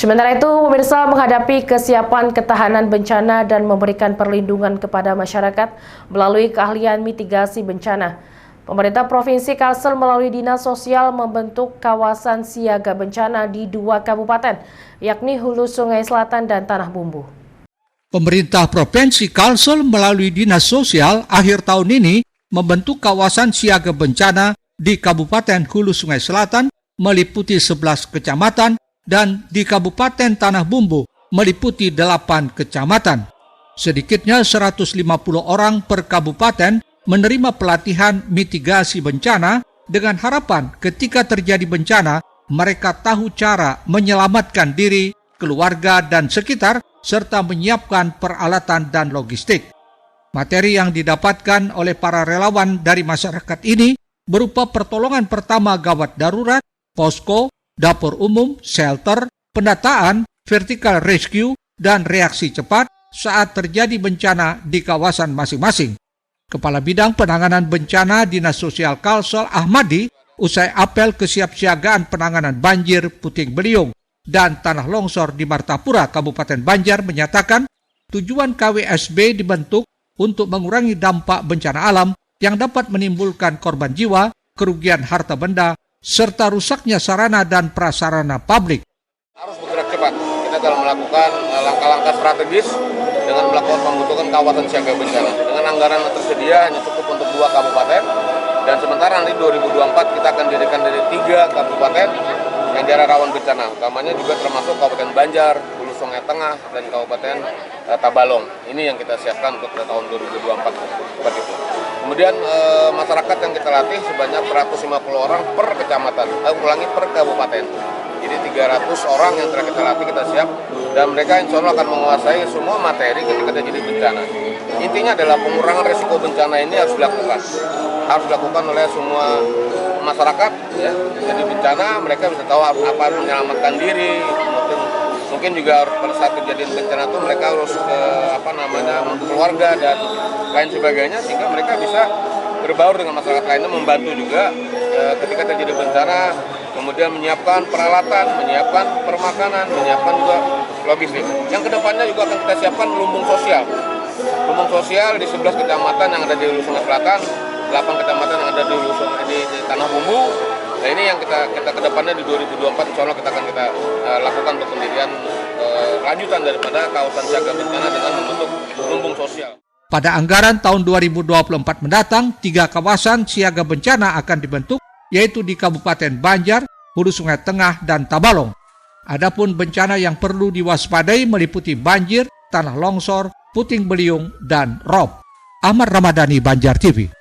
Sementara itu, pemirsa, menghadapi kesiapan ketahanan bencana dan memberikan perlindungan kepada masyarakat melalui keahlian mitigasi bencana, pemerintah Provinsi Kalsel melalui Dinas Sosial membentuk kawasan siaga bencana di 2 kabupaten, yakni Hulu Sungai Selatan dan Tanah Bumbu. Pemerintah Provinsi Kalsel melalui Dinas Sosial akhir tahun ini membentuk kawasan siaga bencana di Kabupaten Hulu Sungai Selatan meliputi 11 kecamatan dan di Kabupaten Tanah Bumbu meliputi 8 kecamatan. Sedikitnya 150 orang per kabupaten menerima pelatihan mitigasi bencana dengan harapan ketika terjadi bencana mereka tahu cara menyelamatkan diri, keluarga dan sekitar serta menyiapkan peralatan dan logistik. Materi yang didapatkan oleh para relawan dari masyarakat ini berupa pertolongan pertama gawat darurat, posko, dapur umum, shelter, pendataan, vertical rescue, dan reaksi cepat saat terjadi bencana di kawasan masing-masing. Kepala Bidang Penanganan Bencana Dinas Sosial Kalsel Ahmadi usai apel kesiapsiagaan penanganan banjir Puting Beliung dan tanah longsor di Martapura, Kabupaten Banjar menyatakan tujuan KWSB dibentuk untuk mengurangi dampak bencana alam yang dapat menimbulkan korban jiwa, kerugian harta benda, serta rusaknya sarana dan prasarana publik. Harus bergerak cepat. Kita dalam melakukan langkah-langkah strategis dengan melakukan pembentukan kawasan siaga bencana. Dengan anggaran yang tersedia hanya cukup untuk 2 kabupaten, dan sementara nanti 2024 kita akan dirikan dari 3 kabupaten yang daerah rawan bencana. Utamanya juga termasuk Kabupaten Banjar, Hulu Sungai Tengah, dan Kabupaten Tabalong. Ini yang kita siapkan untuk tahun 2024 seperti itu. Kemudian masyarakat yang kita latih sebanyak 150 orang per kecamatan, per kabupaten. Jadi 300 orang yang telah kita latih, kita siap, dan mereka insya Allah akan menguasai semua materi ketika terjadi bencana. Intinya adalah pengurangan risiko bencana ini harus dilakukan oleh semua masyarakat. Ya. Jadi bencana mereka bisa tahu apa menyelamatkan diri, mungkin juga pada saat kejadian bencana itu mereka harus keluarga dan lain sebagainya, sehingga mereka bisa berbaur dengan masyarakat lainnya, membantu juga ketika terjadi bencana, kemudian menyiapkan peralatan, menyiapkan permakanan, menyiapkan juga logistik. Yang kedepannya juga akan kita siapkan lumbung sosial di 11 kecamatan yang ada di Hulu Sungai Selatan, 8 kecamatan yang ada di Hulu Sungai di Tanah Bumbu. Nah, ini yang kita kedepannya di 2024 insya Allah kita akan lakukan untuk pendirian lanjutan daripada kawasan siaga bencana dengan membentuk lumbung sosial. Pada anggaran tahun 2024 mendatang, 3 kawasan siaga bencana akan dibentuk, yaitu di Kabupaten Banjar, Hulu Sungai Tengah, dan Tabalong. Adapun bencana yang perlu diwaspadai meliputi banjir, tanah longsor, puting beliung, dan rob. Ahmad Ramadhani, Banjar TV.